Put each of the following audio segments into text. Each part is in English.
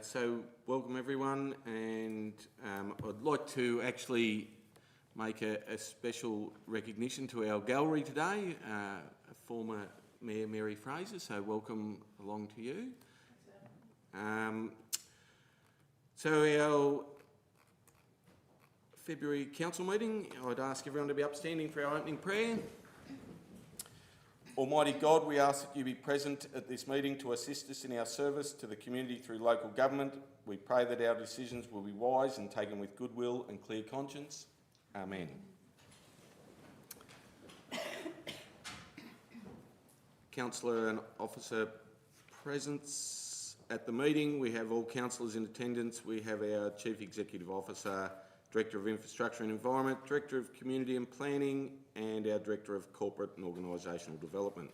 So welcome everyone, and I'd like to actually make a special recognition to our gallery today, former Mayor Mary Fraser, so welcome along to you. So our February council meeting, I'd ask everyone to be upstanding for our opening prayer. Almighty God, we ask that you be present at this meeting to assist us in our service to the community through local government. We pray that our decisions will be wise and taken with goodwill and clear conscience. Amen. Councillor and officer presence at the meeting. We have all councillors in attendance. We have our Chief Executive Officer, Director of Infrastructure and Environment, Director of Community and Planning, and our Director of Corporate and Organisational Development.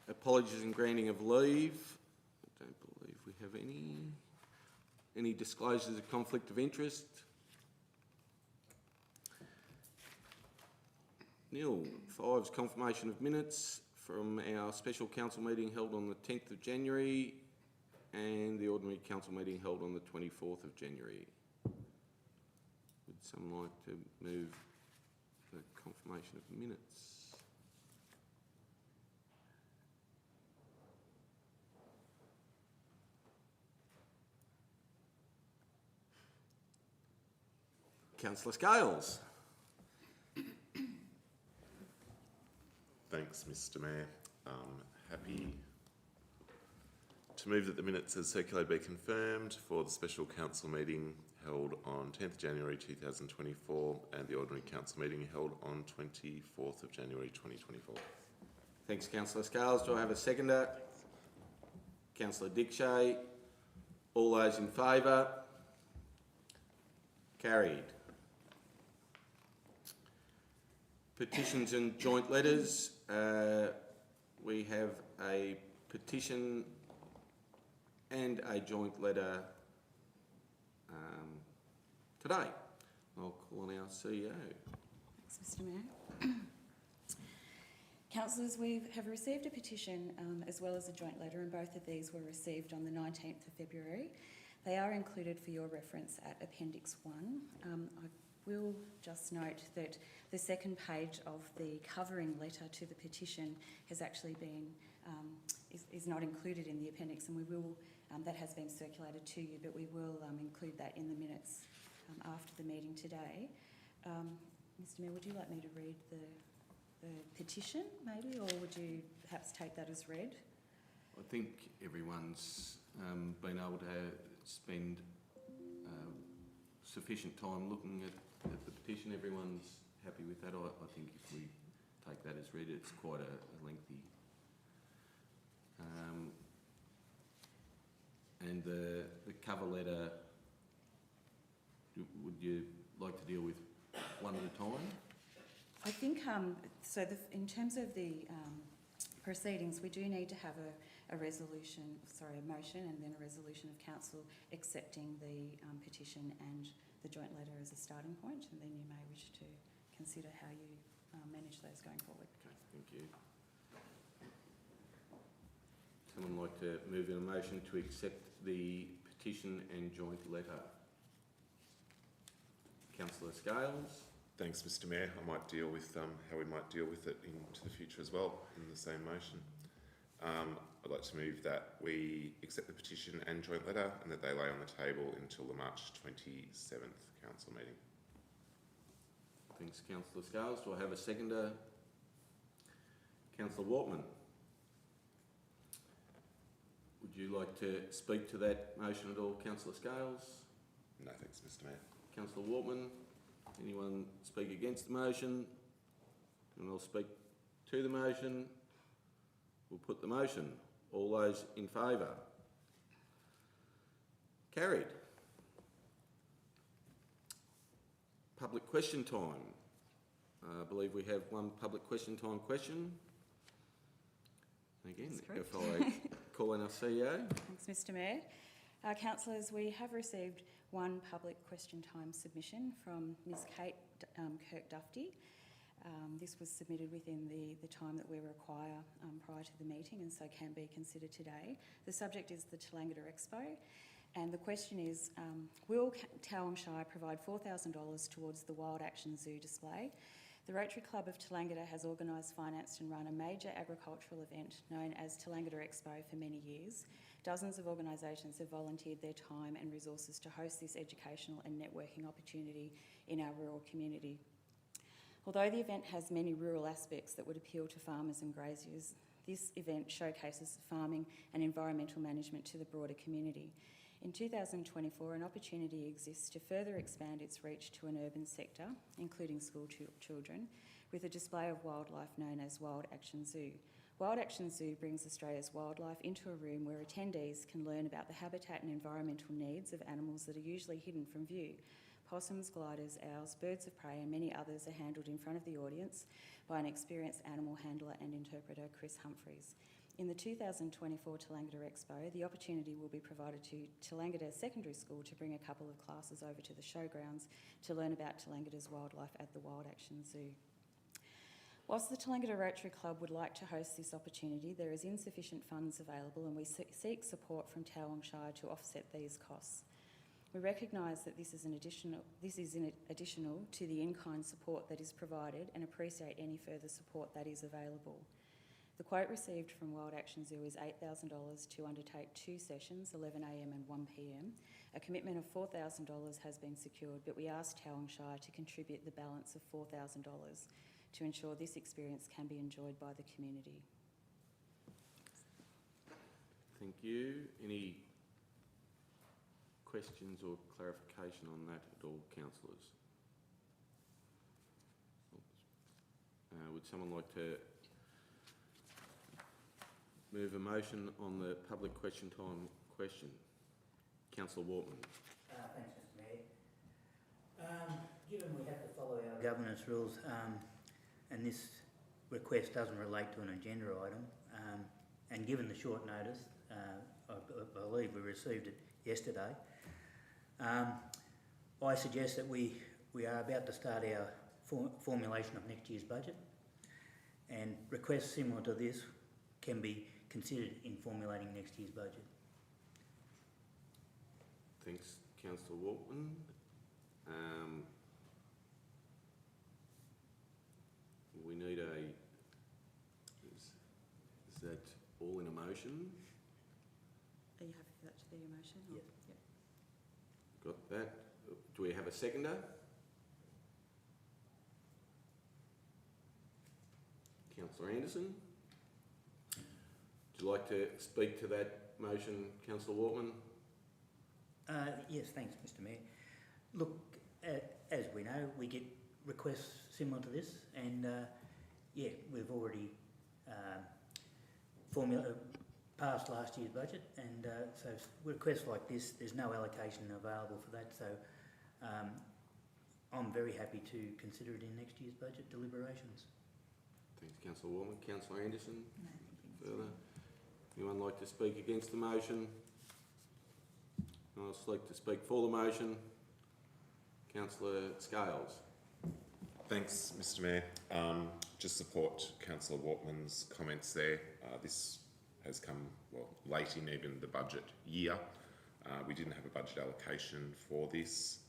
Apologies and granting of leave. I don't believe we have any disclosures of conflict of interest. Nil. 5 is confirmation of minutes from our special council meeting held on the 10th of January and the ordinary council meeting held on the 24th of January. Would someone like to move the confirmation of minutes? Councillor Scales. Thanks, Mr Mayor. Happy to move that the minutes as circulated be confirmed for the special council meeting held on 10th January 2024 and the ordinary council meeting held on 24th of January 2024. Thanks, Councillor Scales. Do I have a seconder? Councillor Dickshay. All those in favour? Carried. Petitions and joint letters. We have a petition and a joint letter today. I'll call on our CEO. Thanks, Mr Mayor. Councillors, we have received a petition as well as a joint letter, and both of these were received on the 19th of February. They are included for your reference at Appendix 1. I will just note that the second page of the covering letter to the petition has actually been, is not included in the appendix, and we will, that has been circulated to you, but we will include that in the minutes after the meeting today. Mr Mayor, would you like me to read the petition maybe, or would you perhaps take that as read? I think everyone's been able to spend sufficient time looking at the petition. Everyone's happy with that. I think if we take that as read, it's quite a lengthy. And the cover letter, would you like to deal with one at a time? I think, so in terms of the proceedings, we do need to have a resolution, a motion and then a resolution of council accepting the petition and the joint letter as a starting point, and then you may wish to consider how you manage those going forward. Okay, thank you. Someone like to move in a motion to accept the petition and joint letter? Councillor Scales. Thanks, Mr Mayor. I might deal with how we might deal with it into the future as well in the same motion. I'd like to move that we accept the petition and joint letter and that they lay on the table until the March 27th council meeting. Thanks, Councillor Scales. Do I have a seconder? Councillor Wortman. Would you like to speak to that motion at all, Councillor Scales? No, thanks, Mr Mayor. Councillor Wortman. Anyone speak against the motion? And I'll speak to the motion. We'll put the motion. All those in favour? Carried. Public question time. I believe we have one public question time question. Again, if I call in our CEO. Thanks, Mr Mayor. Councillors, we have received one public question time submission from Ms Kate Kirk-Dufty. This was submitted within the time that we require prior to the meeting, and so can be considered today. The subject is the Tallangatta Expo, and the question is, will Towong Shire provide $4,000 towards the Wild Action Zoo display? The Rotary Club of Tallangatta has organised, financed and run a major agricultural event known as Tallangatta Expo for many years. Dozens of organisations have volunteered their time and resources to host this educational and networking opportunity in our rural community. Although the event has many rural aspects that would appeal to farmers and graziers, this event showcases farming and environmental management to the broader community. In 2024, an opportunity exists to further expand its reach to an urban sector, including school children, with a display of wildlife known as Wild Action Zoo. Wild Action Zoo brings Australia's wildlife into a room where attendees can learn about the habitat and environmental needs of animals that are usually hidden from view. Possums, gliders, owls, birds of prey and many others are handled in front of the audience by an experienced animal handler and interpreter, Chris Humphreys. In the 2024 Tallangatta Expo, the opportunity will be provided to Tallangatta Secondary School to bring a couple of classes over to the showgrounds to learn about Tallangatta's wildlife at the Wild Action Zoo. Whilst the Tallangatta Rotary Club would like to host this opportunity, there is insufficient funds available and we seek support from Towong Shire to offset these costs. We recognise that this is additional to the in-kind support that is provided and appreciate any further support that is available. The quote received from Wild Action Zoo is $8,000 to undertake 2 sessions, 11 a.m. and 1 p.m. A commitment of $4,000 has been secured, but we asked Towong Shire to contribute the balance of $4,000 to ensure this experience can be enjoyed by the community. Thank you. Any questions or clarification on that at all, councillors? Would someone like to move a motion on the public question time question? Councillor Wortman. Thanks, Mr Mayor. Given we have to follow our governance rules, and this request doesn't relate to an agenda item, and given the short notice, I believe we received it yesterday, I suggest that we are about to start our formulation of next year's budget, and requests similar to this can be considered in formulating next year's budget. Thanks, Councillor Wortman. We need is that all in a motion? Are you happy for that to be your motion? Yep. Yep. Got that. Do we have a seconder? Councillor Anderson. Would you like to speak to that motion, Councillor Wortman? Yes, thanks, Mr Mayor. Look, as we know, we get requests similar to this, and yeah, we've already passed last year's budget, and so requests like this, there's no allocation available for that, so I'm very happy to consider it in next year's budget deliberations. Thanks, Councillor Wortman. Councillor Anderson? No, thank you. Further? Anyone like to speak against the motion? I'd like to speak for the motion. Councillor Scales. Thanks, Mr Mayor. Just support Councillor Wortman's comments there. This has come, well, late in even the budget year. We didn't have a budget allocation for this.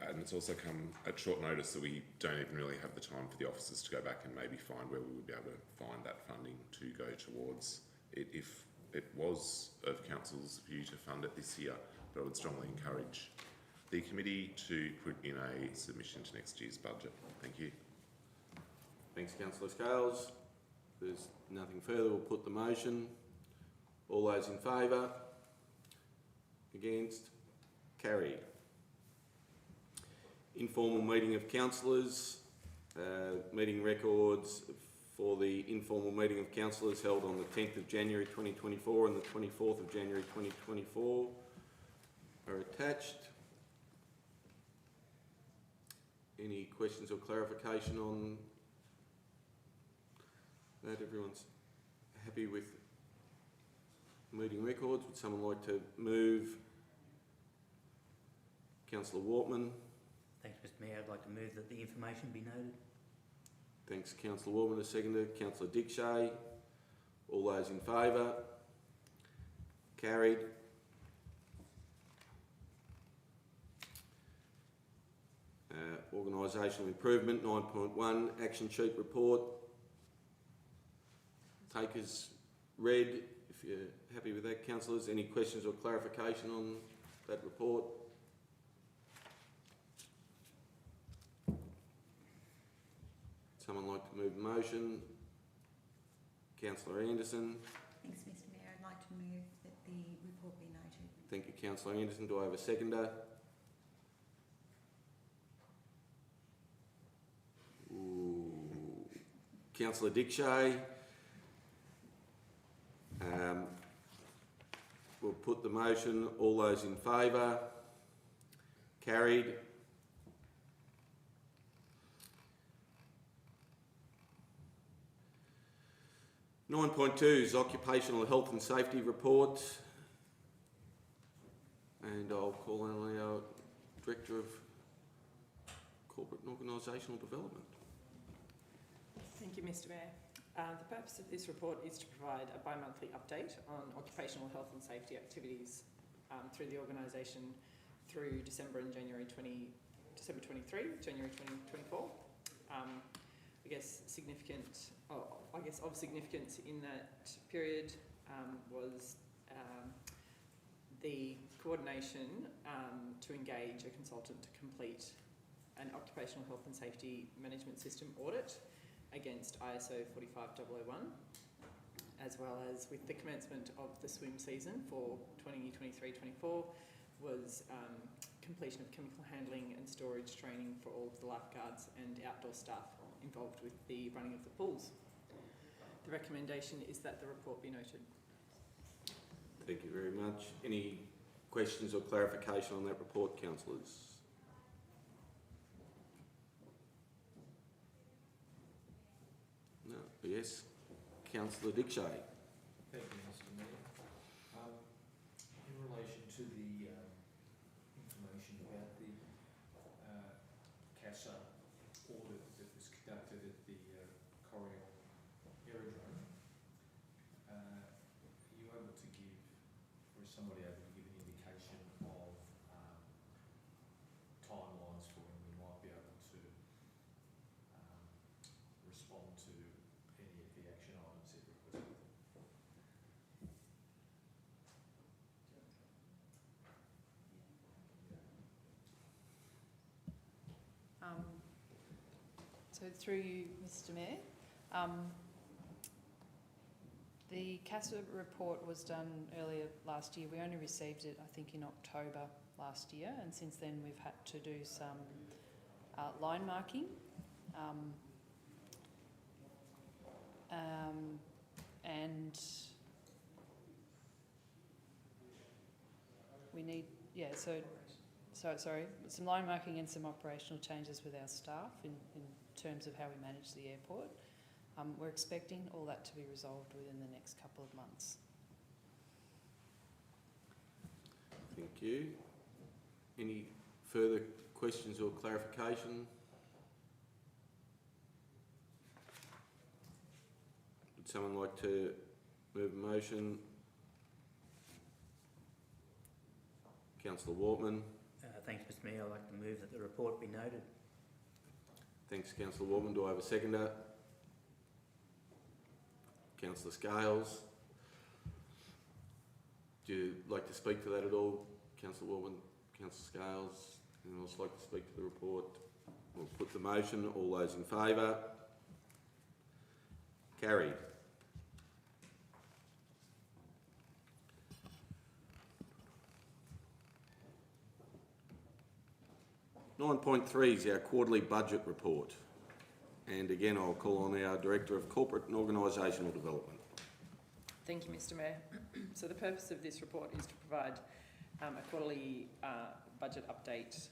And it's also come at short notice that we don't even really have the time for the officers to go back and maybe find where we would be able to find that funding to go towards it if it was of council's view to fund it this year, but I would strongly encourage the committee to put in a submission to next year's budget. Thank you. Thanks, Councillor Scales. If there's nothing further, we'll put the motion. All those in favour? Against? Carried. Informal meeting of councillors. Meeting records for the informal meeting of councillors held on the 10th of January 2024 and the 24th of January 2024 are attached. Any questions or clarification on that? Everyone's happy with meeting records? Would someone like to move? Councillor Wortman. Thanks, Mr Mayor. I'd like to move that the information be noted. Thanks, Councillor Warman. A seconder, Councillor Dickshay. All those in favour? Carried. Organisational improvement, 9.1, action sheet report. Take as read. If you're happy with that, councillors, any questions or clarification on that report? Someone like to move the motion? Councillor Anderson. Thanks, Mr Mayor. I'd like to move that the report be noted. Thank you, Councillor Anderson. Do I have a seconder? Councillor Dickshay. We'll put the motion. All those in favour? Carried. Nine point two is occupational health and safety report, and I'll call on our Director of Corporate and Organisational Development. Thank you, Mr Mayor. The purpose of this report is to provide a bi-monthly update on occupational health and safety activities through the organisation through December 23, January 2024. I guess of significance in that period was the coordination to engage a consultant to complete an occupational health and safety management system audit against ISO 45001, as well as with the commencement of the swim season for 2023-24 was completion of chemical handling and storage training for all of the lifeguards and outdoor staff involved with the running of the pools. The recommendation is that the report be noted. Thank you very much. Any questions or clarification on that report, councillors? No. Yes. Councillor Dickshay. Thank you, Mr Mayor. In relation to the information about the CASA audit that was conducted at the Corriel Aerodrome, are you able to give, or is somebody able to give an indication of timelines for when we might be able to respond to any of the action items it requested? So through you, Mr Mayor, the CASA report was done earlier last year. We only received it, I think, in October last year, and since then we've had to do some line marking. And we need, sorry, some line marking and some operational changes with our staff in terms of how we manage the airport. We're expecting all that to be resolved within the next couple of months. Thank you. Any further questions or clarification? Would someone like to move a motion? Councillor Wortman. Thanks, Mr Mayor. I'd like to move that the report be noted. Thanks, Councillor Wortman. Do I have a seconder? Councillor Scales. Do you like to speak to that at all? Councillor Wortman, Councillor Scales. Anyone else like to speak to the report? We'll put the motion. All those in favour? Carried. Nine point three is our quarterly budget report. And again, I'll call on our Director of Corporate and Organisational Development. Thank you, Mr Mayor. So the purpose of this report is to provide a quarterly budget update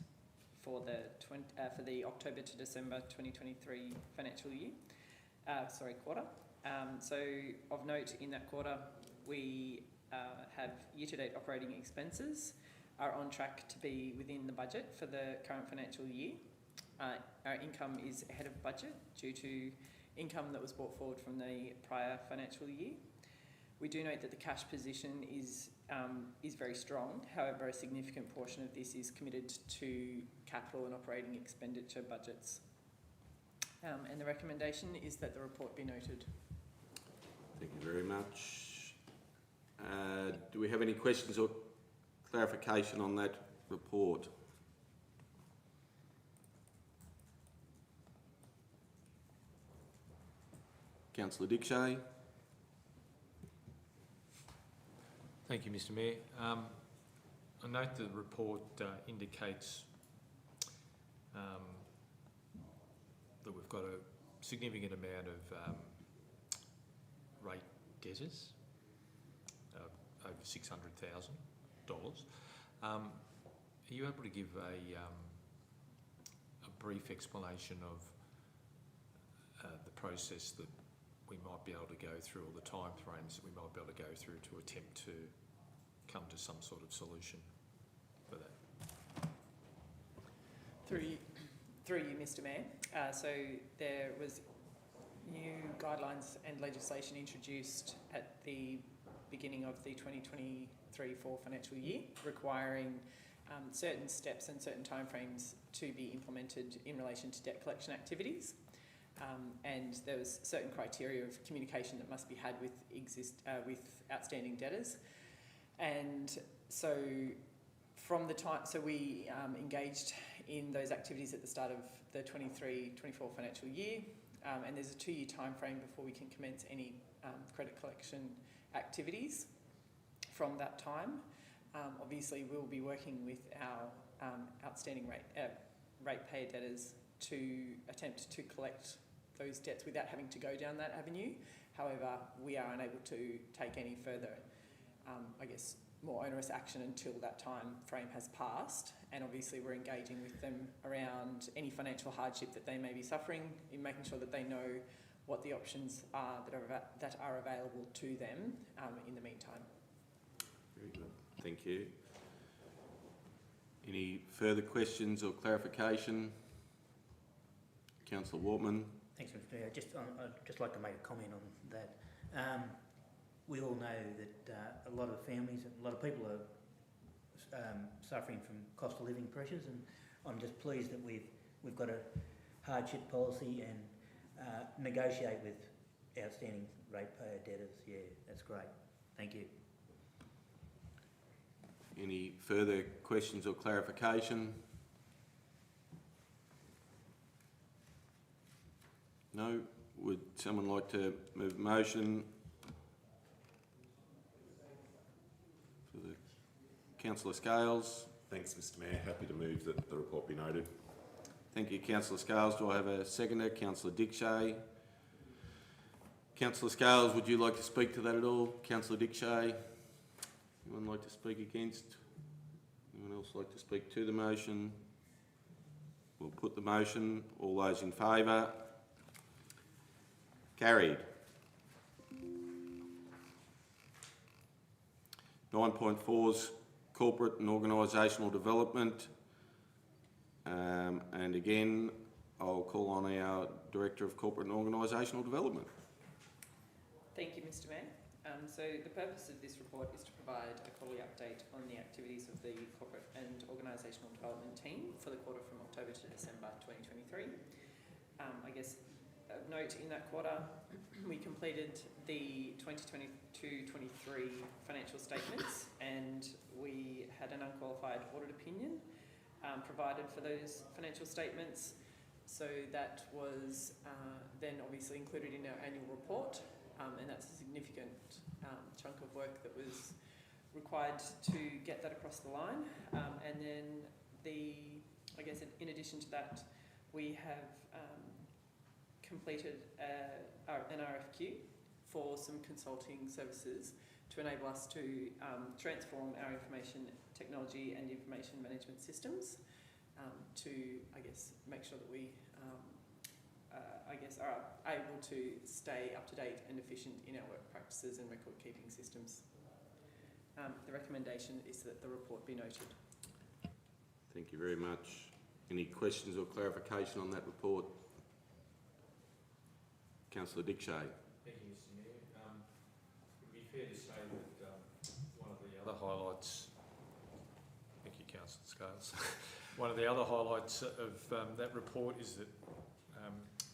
for the October to December 2023 financial year, quarter. So of note in that quarter, we have year-to-date operating expenses are on track to be within the budget for the current financial year. our income is ahead of budget due to income that was brought forward from the prior financial year. We do note that the cash position is very strong. However, a significant portion of this is committed to capital and operating expenditure budgets. And the recommendation is that the report be noted. Thank you very much. Do we have any questions or clarification on that report? Councillor Dickshay. Thank you, Mr Mayor. I note the report indicates that we've got a significant amount of rate debtors, over $600,000. Are you able to give a brief explanation of the process that we might be able to go through, or the time frames that we might be able to go through to attempt to come to some sort of solution for that? Through you, Mr Mayor. So there was new guidelines and legislation introduced at the beginning of the 2023-24 financial year, requiring certain steps and certain timeframes to be implemented in relation to debt collection activities. And there was certain criteria of communication that must be had with outstanding debtors. And so from the time, so we engaged in those activities at the start of the 23-24 financial year, and there's a 2-year time frame before we can commence any credit collection activities from that time. Obviously, we'll be working with our outstanding ratepayer debtors to attempt to collect those debts without having to go down that avenue. However, we are unable to take any further, more onerous action until that time frame has passed. And obviously we're engaging with them around any financial hardship that they may be suffering, in making sure that they know what the options are that are available to them in the meantime. Very good. Thank you. Any further questions or clarification? Councillor Wortman. Thanks, Mr Mayor. I'd just like to make a comment on that. We all know that a lot of families, a lot of people are suffering from cost of living pressures, and I'm just pleased that we've got a hardship policy and negotiate with outstanding ratepayer debtors. Yeah, that's great. Thank you. Any further questions or clarification? No? Would someone like to move a motion for the Councillor Scales? Thanks, Mr Mayor. Happy to move that the report be noted. Thank you, Councillor Scales. Do I have a seconder? Councillor Dickshay. Councillor Scales, would you like to speak to that at all? Councillor Dickshay? Anyone like to speak against? Anyone else like to speak to the motion? We'll put the motion. All those in favour? Carried. 9.4's corporate and organisational development. And again, I'll call on our Director of Corporate and Organisational Development. Thank you, Mr Mayor. So the purpose of this report is to provide a quarterly update on the activities of the Corporate and Organisational Development team for the quarter from October to December 2023. A note in that quarter, we completed the 2022-23 financial statements, and we had an unqualified audit opinion provided for those financial statements. So that was then obviously included in our annual report, and that's a significant chunk of work that was required to get that across the line. And then in addition to that, we have completed an RFQ for some consulting services to enable us to transform our information technology and information management systems to, make sure that we, are able to stay up to date and efficient in our work practices and record keeping systems. The recommendation is that the report be noted. Thank you very much. Any questions or clarification on that report? Councillor Dick Shay. Thank you, Mr Mayor. It would be fair to say that one of the other highlights, thank you Councillor Scales, one of the other highlights of that report is that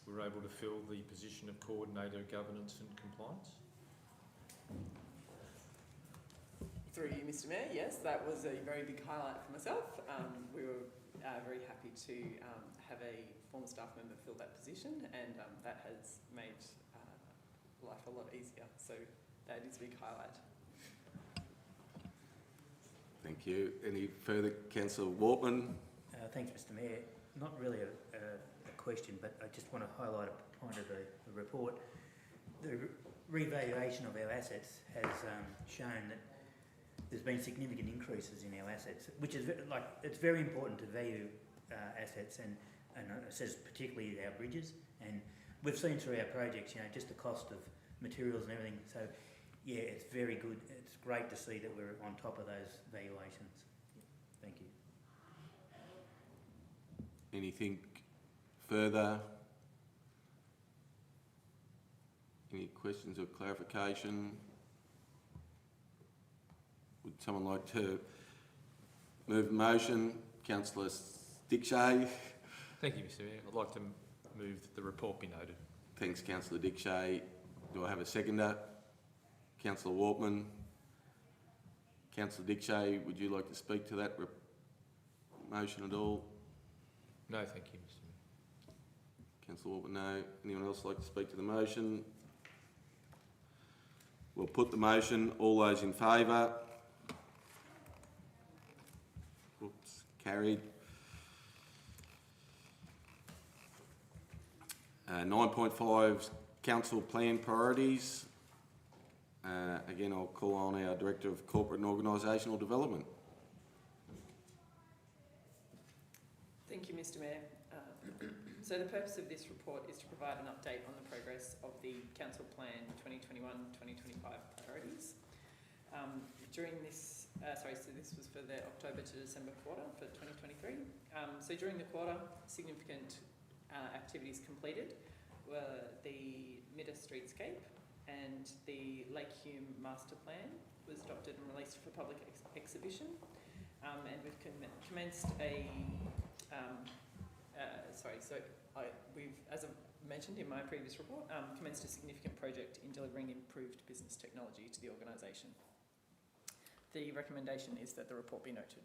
we were able to fill the position of Coordinator of Governance and Compliance. Through you, Mr Mayor, yes, that was a very big highlight for myself. We were very happy to have a former staff member fill that position, and that has made life a lot easier. So that is a big highlight. Thank you. Any further? Councillor Wortman. Thanks, Mr Mayor. Not really a question, but I just want to highlight a point of the report. The revaluation of our assets has shown that there's been significant increases in our assets, which is it's very important to value assets, and it says particularly our bridges. And we've seen through our projects, just the cost of materials and everything. So, yeah, it's very good. It's great to see that we're on top of those valuations. Thank you. Anything further? Any questions or clarification? Would someone like to move the motion? Councillor Dick Shay. Thank you, Mr Mayor. I'd like to move that the report be noted. Thanks, Councillor Dick Shay. Do I have a seconder? Councillor Wortman. Councillor Dick Shay, would you like to speak to that motion at all? No, thank you, Mr Mayor. Councillor Wortman, no. Anyone else like to speak to the motion? We'll put the motion. All those in favour? Oops, carried. 9.5, Council Plan Priorities. Again, I'll call on our Director of Corporate and Organisational Development. Thank you, Mr Mayor. So the purpose of this report is to provide an update on the progress of the Council Plan 2021-2025 priorities. During this, so this was for the October to December quarter for 2023. So during the quarter, significant activities completed were the Midder Streetscape, and the Lake Hume Master Plan was adopted and released for public exhibition. And we've commenced a we've, as I mentioned in my previous report, commenced a significant project in delivering improved business technology to the organisation. The recommendation is that the report be noted.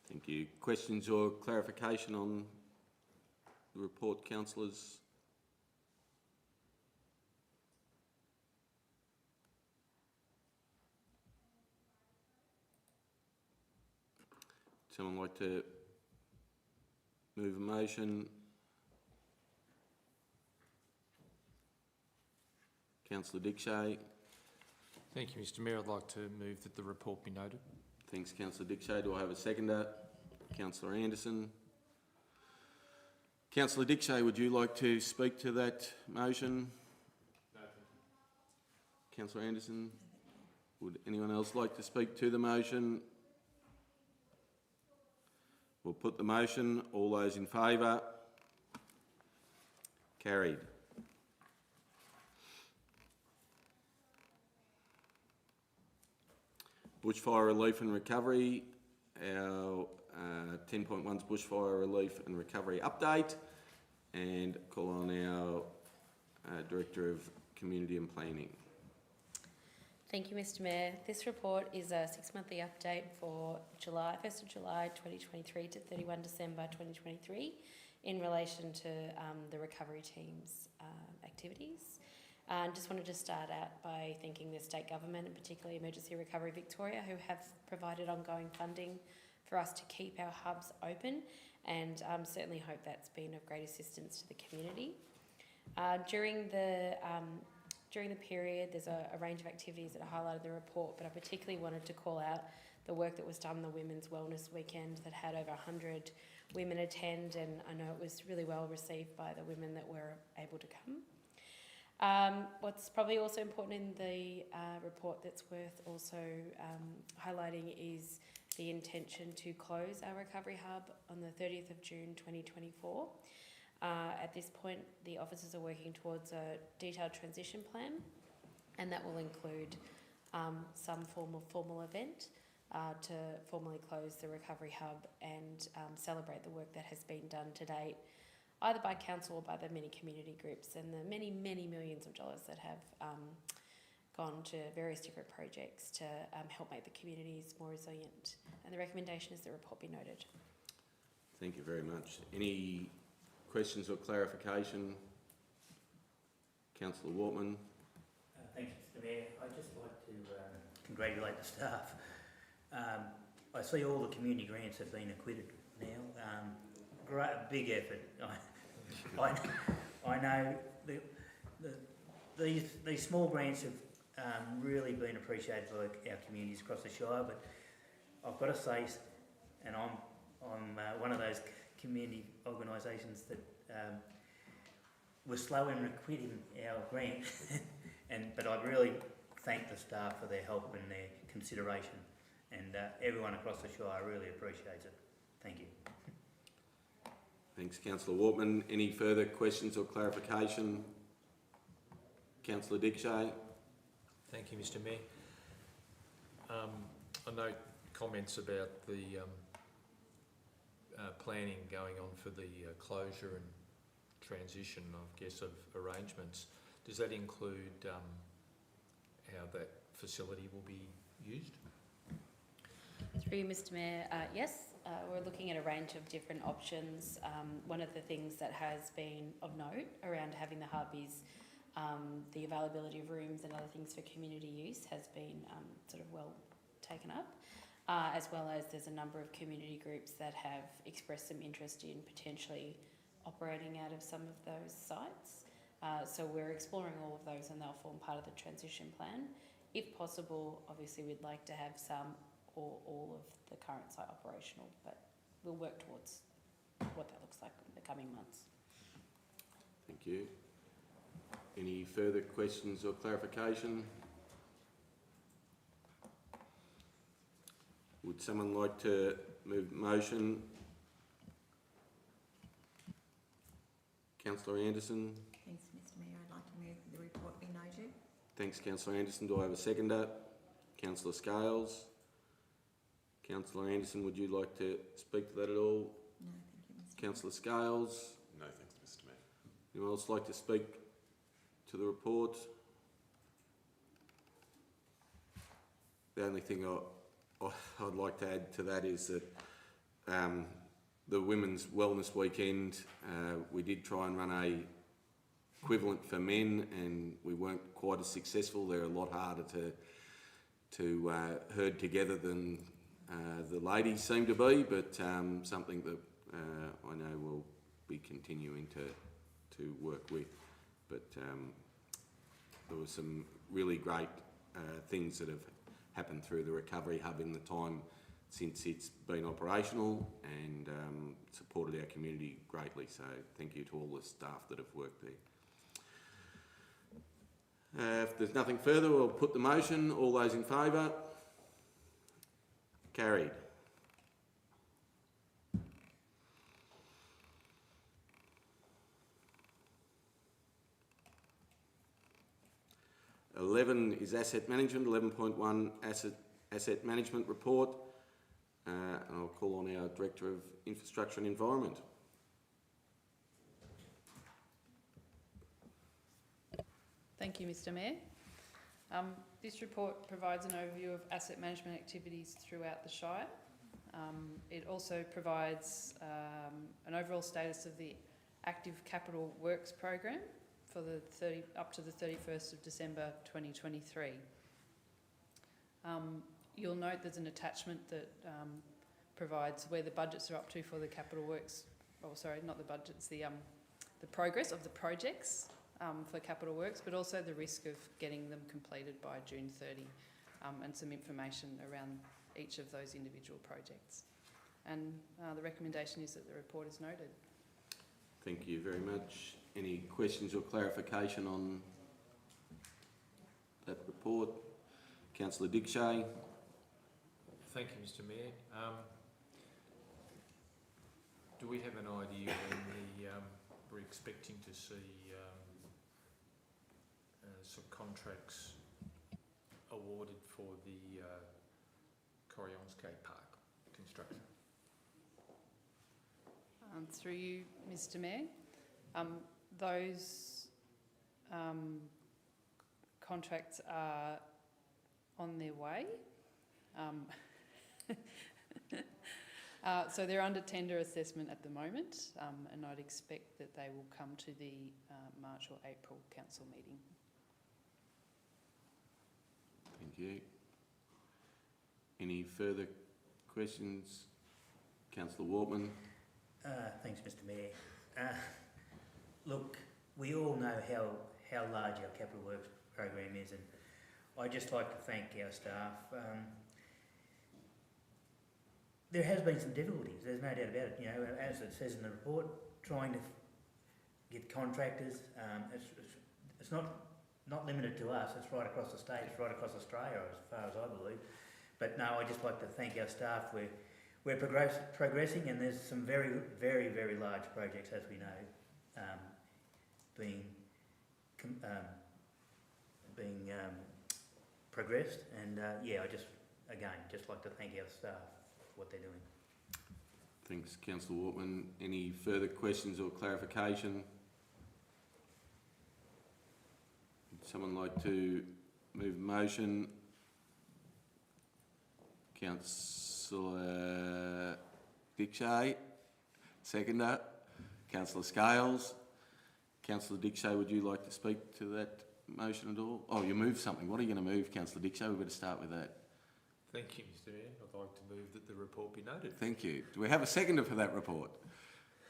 Thank you. Questions or clarification on the report, councillors? Someone like to move a motion? Councillor Dick Shay. Thank you, Mr Mayor. I'd like to move that the report be noted. Thanks, Councillor Dick Shay. Do I have a seconder? Councillor Anderson. Councillor Dick Shay, would you like to speak to that motion? No, thank you. Councillor Anderson. Would anyone else like to speak to the motion? We'll put the motion. All those in favour? Carried. Bushfire relief and recovery. Our 10.1's bushfire relief and recovery update, and call on our Director of Community and Planning. Thank you, Mr Mayor. This report is a 6-monthly update for 1st of July 2023 to 31 December 2023 in relation to the recovery team's activities. Just wanted to start out by thanking the state government, and particularly Emergency Recovery Victoria, who have provided ongoing funding for us to keep our hubs open, and certainly hope that's been of great assistance to the community. During the period, there's a range of activities that are highlighted in the report, but I particularly wanted to call out the work that was done on the Women's Wellness Weekend that had over 100 women attend, and I know it was really well received by the women that were able to come. What's probably also important in the report that's worth also highlighting is the intention to close our recovery hub on the 30th of June 2024. At this point, the officers are working towards a detailed transition plan, and that will include some form of formal event to formally close the recovery hub and celebrate the work that has been done to date, either by council or by the many community groups and the many, many millions of dollars that have gone to various different projects to help make the communities more resilient. And the recommendation is the report be noted. Thank you very much. Any questions or clarification? Councillor Wortman. Thanks, Mr Mayor. I'd just like to congratulate the staff. I see all the community grants have been acquitted now. Great, big effort. I know these small grants have really been appreciated by our communities across the Shire, but I've got to say, and I'm one of those community organisations that were slow in acquitting our grant, but I really thank the staff for their help and their consideration, and everyone across the Shire really appreciates it. Thank you. Thanks, Councillor Wortman. Any further questions or clarification? Councillor Dickshay. Thank you, Mr Mayor. I note comments about the planning going on for the closure and transition, I guess, of arrangements. Does that include how that facility will be used? Through you, Mr Mayor, yes, we're looking at a range of different options. One of the things that has been of note around having the hub is the availability of rooms and other things for community use has been sort of well taken up, as well as there's a number of community groups that have expressed some interest in potentially operating out of some of those sites. So we're exploring all of those and they'll form part of the transition plan. If possible, obviously we'd like to have some or all of the current site operational, but we'll work towards what that looks like in the coming months. Thank you. Any further questions or clarification? Would someone like to move motion? Councillor Anderson. Thanks, Mr Mayor. I'd like to move that the report be noted. Thanks, Councillor Anderson. Do I have a seconder? Councillor Scales. Councillor Anderson, would you like to speak to that at all? No, thank you, Mr Councillor Scales. No, thanks, Mr Mayor. Anyone else like to speak to the report? The only thing I'd like to add to that is that the Women's Wellness Weekend, we did try and run a equivalent for men and we weren't quite as successful. They're a lot harder to herd together than the ladies seem to be, but something that I know we'll be continuing to work with. But there were some really great things that have happened through the Recovery Hub in the time since it's been operational and supported our community greatly. So thank you to all the staff that have worked there. If there's nothing further, we'll put the motion. All those in favour? Carried. (11) is asset management. 11.1 asset management report. And I'll call on our Director of Infrastructure and Environment. Thank you, Mr Mayor. This report provides an overview of asset management activities throughout the Shire. It also provides an overall status of the active capital works program for the up to the 31st of December 2023. You'll note there's an attachment that provides where the budgets are up to for the capital works, oh sorry, not the budgets, the progress of the projects for capital works, but also the risk of getting them completed by June 30, and some information around each of those individual projects. And the recommendation is that the report is noted. Thank you very much. Any questions or clarification on that report? Councillor Dickshay. Thank you, Mr Mayor. Do we have an idea when we're expecting to see some contracts awarded for the Corrionsgate Park construction? Through you, Mr Mayor, those contracts are on their way. So they're under tender assessment at the moment, and I'd expect that they will come to the March or April council meeting. Thank you. Any further questions? Councillor Wortman. Thanks, Mr Mayor. Look, we all know how large our capital works program is, and I'd just like to thank our staff. There has been some difficulties, there's no doubt about it. You know, as it says in the report, trying to get contractors, it's not limited to us, it's right across the state, it's right across Australia as far as I believe. But no, I'd just like to thank our staff. We're progressing, and there's some very, very, very large projects, as we know, being progressed. And yeah, I just like to thank our staff for what they're doing. Thanks, Councillor Wortman. Any further questions or clarification? Would someone like to move the motion? Councillor Dickshay, seconder. Councillor Scales. Councillor Dickshay, would you like to speak to that motion at all? Oh, you moved something. What are you going to move, Councillor Dickshay? We better start with that. Thank you, Mr Mayor. I'd like to move that the report be noted. Thank you. Do we have a seconder for that report?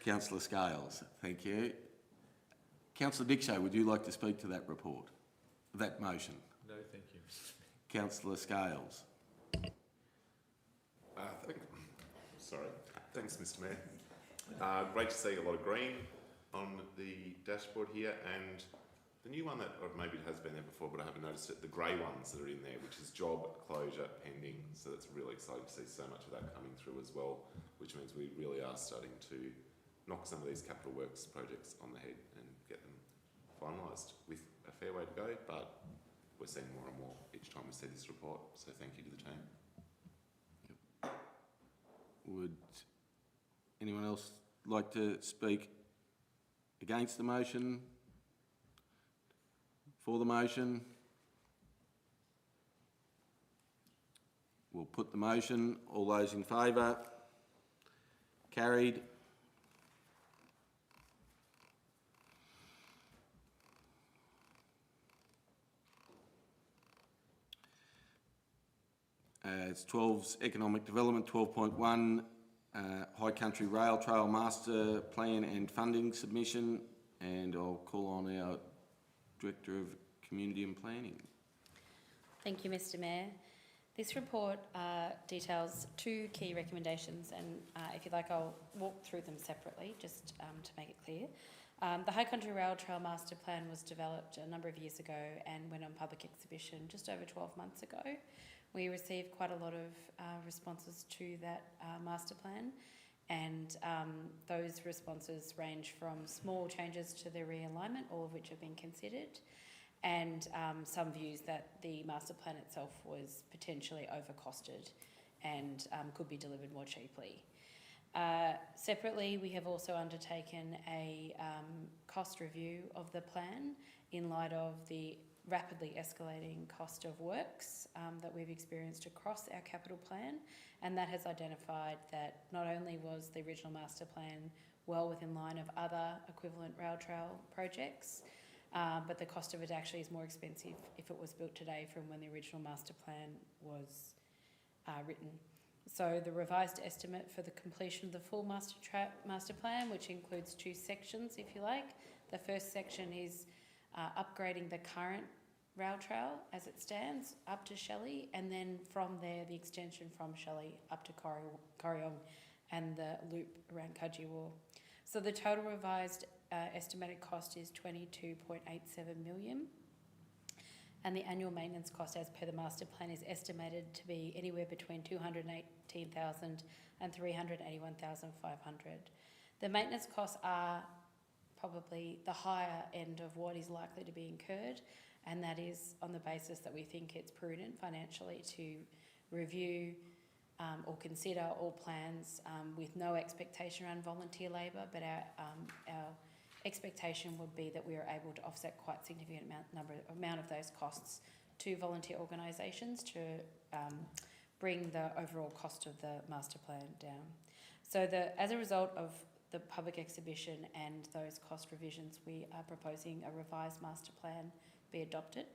Councillor Scales. Thank you. Councillor Dickshay, would you like to speak to that report, that motion? No, thank you, Mr Mayor. Councillor Scales. Thanks, Mr Mayor. Great to see a lot of green on the dashboard here, and the new one that, or maybe it has been there before, but I haven't noticed it, the grey ones that are in there, which is job closure pending. So that's really exciting to see so much of that coming through as well, which means we really are starting to knock some of these capital works projects on the head and get them finalised with a fair way to go, but we're seeing more and more each time we see this report, so thank you to the team. Would anyone else like to speak against the motion? For the motion? We'll put the motion. All those in favour? Carried. It's 12's Economic Development, 12.1, High Country Rail Trail Master Plan and Funding Submission, and I'll call on our Director of Community and Planning. Thank you, Mr Mayor. This report details two key recommendations, and if you'd like, I'll walk through them separately just to make it clear. The High Country Rail Trail Master Plan was developed a number of years ago and went on public exhibition just over 12 months ago. We received quite a lot of responses to that master plan, and those responses range from small changes to the realignment, all of which have been considered, and some views that the master plan itself was potentially overcosted and could be delivered more cheaply. Separately, we have also undertaken a cost review of the plan in light of the rapidly escalating cost of works that we've experienced across our capital plan, and that has identified that not only was the original master plan well within line of other equivalent rail trail projects, but the cost of it actually is more expensive if it was built today from when the original master plan was written. So the revised estimate for the completion of the full master plan, which includes two sections, if you like. The first section is upgrading the current rail trail as it stands up to Shelley, and then from there the extension from Shelley up to Corriong and the loop around Cudgee-War. So the total revised estimated cost is $22.87 million, and the annual maintenance cost as per the master plan is estimated to be anywhere between $218,000 and $381,500. The maintenance costs are probably the higher end of what is likely to be incurred, and that is on the basis that we think it's prudent financially to review or consider all plans with no expectation around volunteer labour, but our expectation would be that we are able to offset quite significant amount of those costs to volunteer organisations to bring the overall cost of the master plan down. So as a result of the public exhibition and those cost revisions, we are proposing a revised master plan be adopted.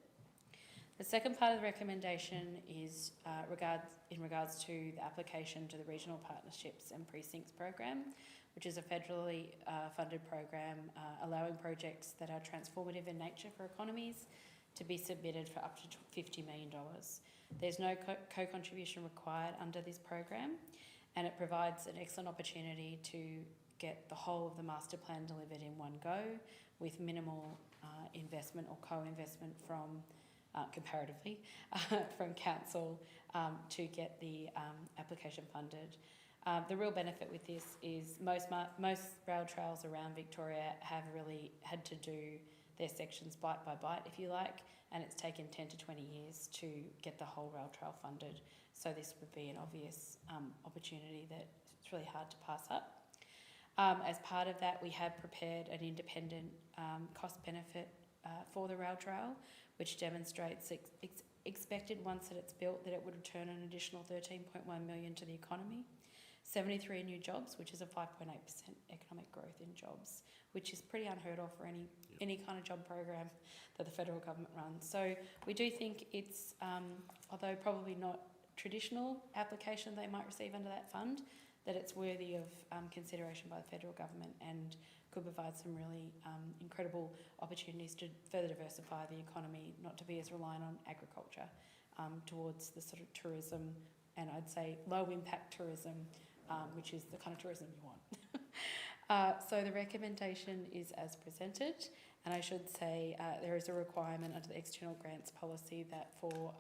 The second part of the recommendation is in regards to the application to the Regional Partnerships and Precincts Program, which is a federally funded program allowing projects that are transformative in nature for economies to be submitted for up to $50 million. There's no co-contribution required under this program, and it provides an excellent opportunity to get the whole of the master plan delivered in one go with minimal investment or co-investment from comparatively from council to get the application funded. The real benefit with this is most rail trails around Victoria have really had to do their sections bite by bite, if you like, and it's taken 10 to 20 years to get the whole rail trail funded. So this would be an obvious opportunity that it's really hard to pass up. As part of that, we have prepared an independent cost benefit for the rail trail, which demonstrates expected once that it's built that it would return an additional $13.1 million to the economy, 73 new jobs, which is a 5.8% economic growth in jobs, which is pretty unheard of for any kind of job program that the federal government runs. So we do think it's, although probably not traditional application they might receive under that fund, that it's worthy of consideration by the federal government and could provide some really incredible opportunities to further diversify the economy, not to be as reliant on agriculture, towards the sort of tourism, and I'd say low impact tourism, which is the kind of tourism you want. So the recommendation is as presented, and I should say there is a requirement under the external grants policy that for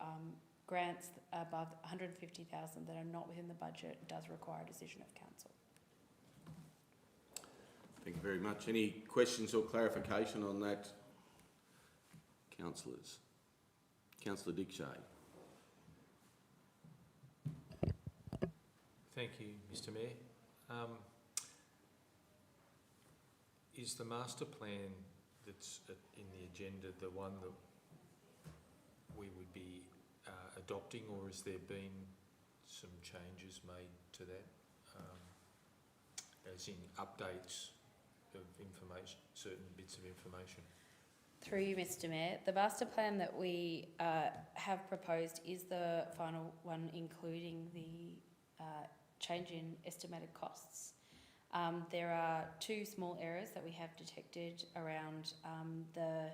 grants above $150,000 that are not within the budget does require a decision of council. Thank you very much. Any questions or clarification on that, councillors? Councillor Dick Shea. Thank you, Mr Mayor. Is the master plan that's in the agenda the one that we would be adopting, or has there been some changes made to that, as in updates of information, certain bits of information? Through you, Mr Mayor, the master plan that we have proposed is the final one, including the change in estimated costs. There are two small errors that we have detected around the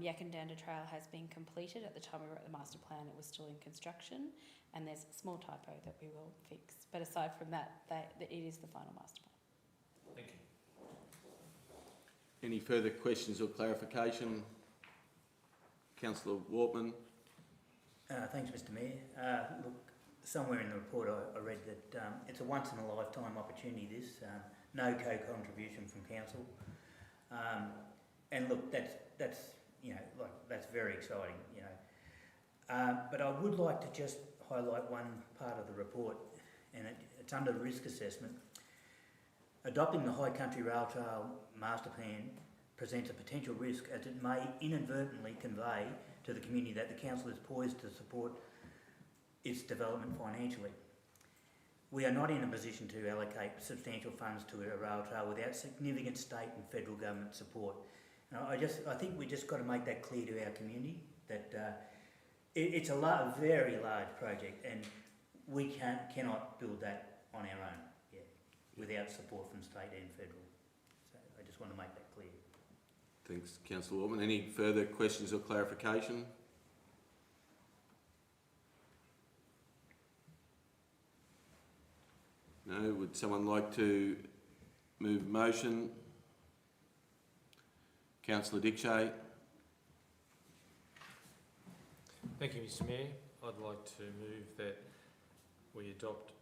Yakandanda Trail has been completed. At the time we wrote the master plan, it was still in construction, and there's a small typo that we will fix. But aside from that, it is the final master plan. Thank you. Any further questions or clarification? Councillor Wortman. Thanks, Mr Mayor. Look, somewhere in the report I read that it's a once-in-a-lifetime opportunity, this. No co-contribution from council. And look, that's you know, like, that's very exciting, you know. But I would like to just highlight one part of the report, and it's under the risk assessment. Adopting the High Country Rail Trail Master Plan presents a potential risk as it may inadvertently convey to the community that the council is poised to support its development financially. We are not in a position to allocate substantial funds to a rail trail without significant state and federal government support. I think we just got to make that clear to our community that it's a very large project, and we cannot build that on our own without support from state and federal. So I just want to make that clear. Thanks, Councillor Wortman. Any further questions or clarification? No. Would someone like to move a motion? Councillor Dick Shea. Thank you, Mr Mayor. I'd like to move that we adopt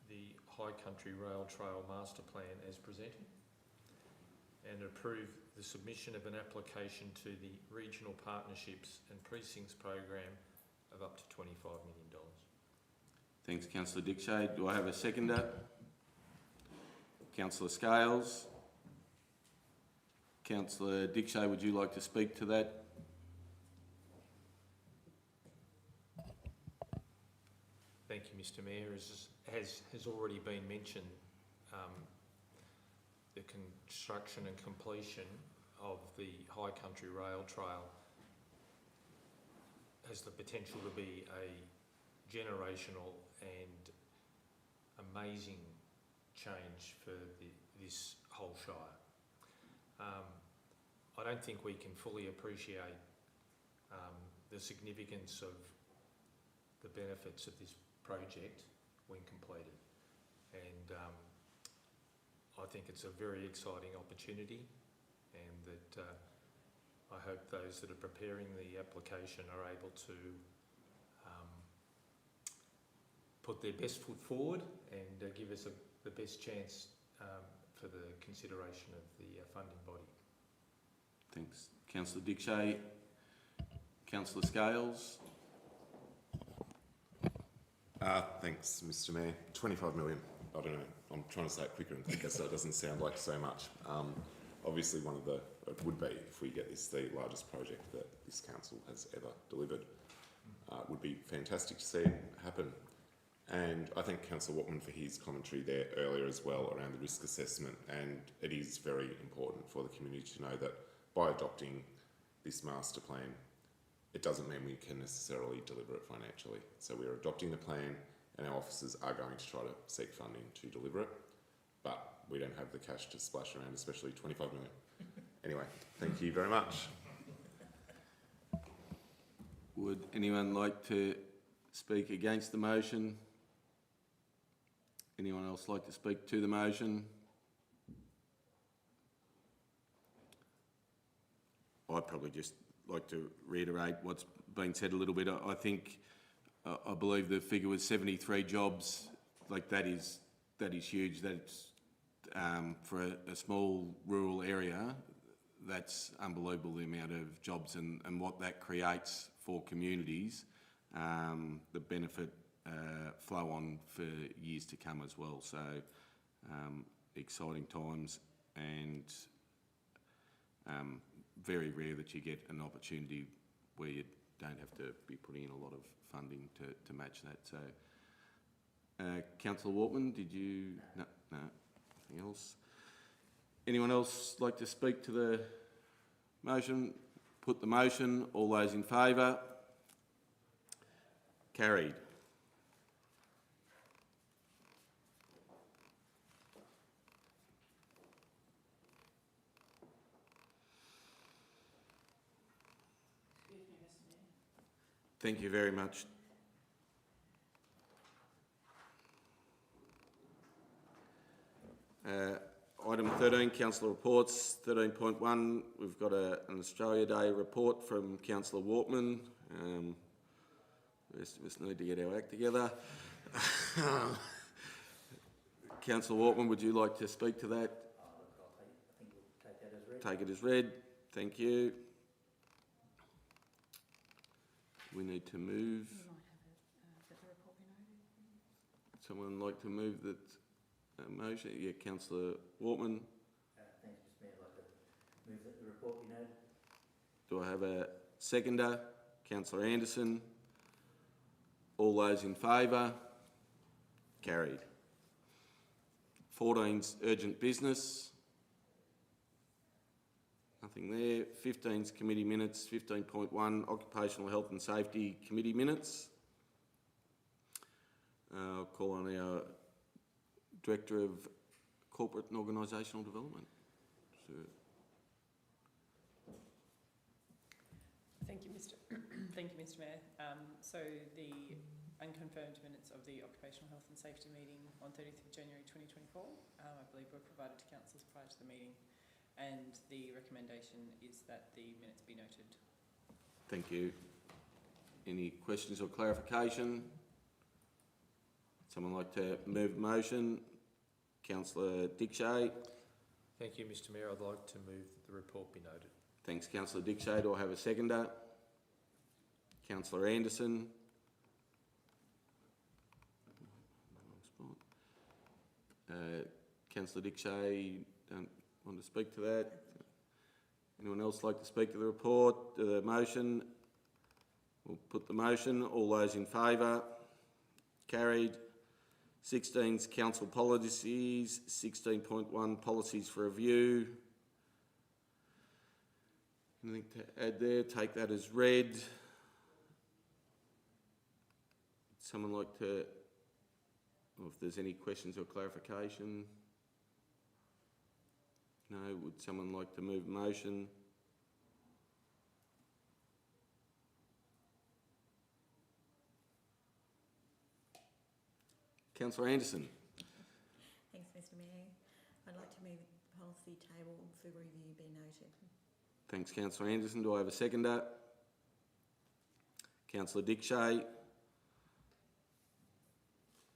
the High Country Rail Trail Master Plan as presented and approve the submission of an application to the Regional Partnerships and Precincts Program of up to $25 million. Thanks, Councillor Dickshade. Do I have a seconder? Councillor Scales. Councillor Dickshade, would you like to speak to that? Thank you, Mr Mayor. As has already been mentioned, the construction and completion of the High Country Rail Trail has the potential to be a generational and amazing change for this whole shire. I don't think we can fully appreciate the significance of the benefits of this project when completed, and I think it's a very exciting opportunity, and that I hope those that are preparing the application are able to put their best foot forward and give us the best chance for the consideration of the funding body. Thanks. Councillor Dickshade. Councillor Scales. Thanks, Mr Mayor. 25 million. I don't know. I'm trying to say it quicker and quicker so it doesn't sound like so much. Obviously, it would be, if we get this, the largest project that this council has ever delivered. It would be fantastic to see it happen. And I thank Councillor Watman for his commentary there earlier as well around the risk assessment, and it is very important for the community to know that by adopting this master plan, it doesn't mean we can necessarily deliver it financially. So we are adopting the plan and our officers are going to try to seek funding to deliver it, but we don't have the cash to splash around, especially 25 million. Anyway, thank you very much. Would anyone like to speak against the motion? Anyone else like to speak to the motion? I'd probably just like to reiterate what's been said a little bit. I think, I believe the figure was 73 jobs. Like that is huge. That's for a small rural area. That's unbelievable, the amount of jobs and what that creates for communities. The benefit flow on for years to come as well. So exciting times, and very rare that you get an opportunity where you don't have to be putting in a lot of funding to match that. So, Councillor Wortman, did you? No, nothing else. Anyone else like to speak to the motion? Put the motion. All those in favour? Carried. Thank you very much. Item 13, Councillor Reports. 13.1, we've got an Australia Day report from Councillor Wortman. The rest of us need to get our act together. Councillor Wortman, would you like to speak to that? I think we'll take that as read. Take it as read. Thank you. We need to move. You might have it, that the report be noted. Someone like to move that motion? Yeah, Councillor Wortman. Thanks, Mr Mayor. I'd like to move that the report be noted. Do I have a seconder? Councillor Anderson. All those in favour? Carried. 14's urgent business. Nothing there. 15's committee minutes. 15.1 occupational health and safety committee minutes. I'll call on our Director of Corporate and Organisational Development. Thank you, Mr. Mayor. So the unconfirmed minutes of the Occupational Health and Safety meeting on 30th of January 2024, I believe were provided to councillors prior to the meeting, and the recommendation is that the minutes be noted. Thank you. Any questions or clarification? Someone like to move a motion? Councillor Dickshay. Thank you, Mr Mayor. I'd like to move that the report be noted. Thanks, Councillor Dickshay. Do I have a seconder? Councillor Anderson. Councillor Dickshay, don't want to speak to that. Anyone else like to speak to the report, the motion? We'll put the motion. All those in favour? Carried. 16's council policies. 16.1 policies for review. Anything to add there? Take that as read. Someone like to, or if there's any questions or clarification? No. Would someone like to move a motion? Councillor Anderson. Thanks, Mr Mayor. I'd like to move the policy table for review be noted. Thanks, Councillor Anderson. Do I have a seconder? Councillor Dickshay.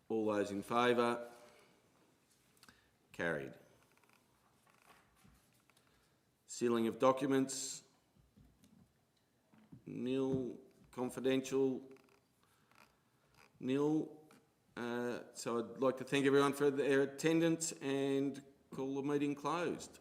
All those in favour? Carried. Sealing of documents. Nil. Confidential. Nil. So I'd like to thank everyone for their attendance and call the meeting closed.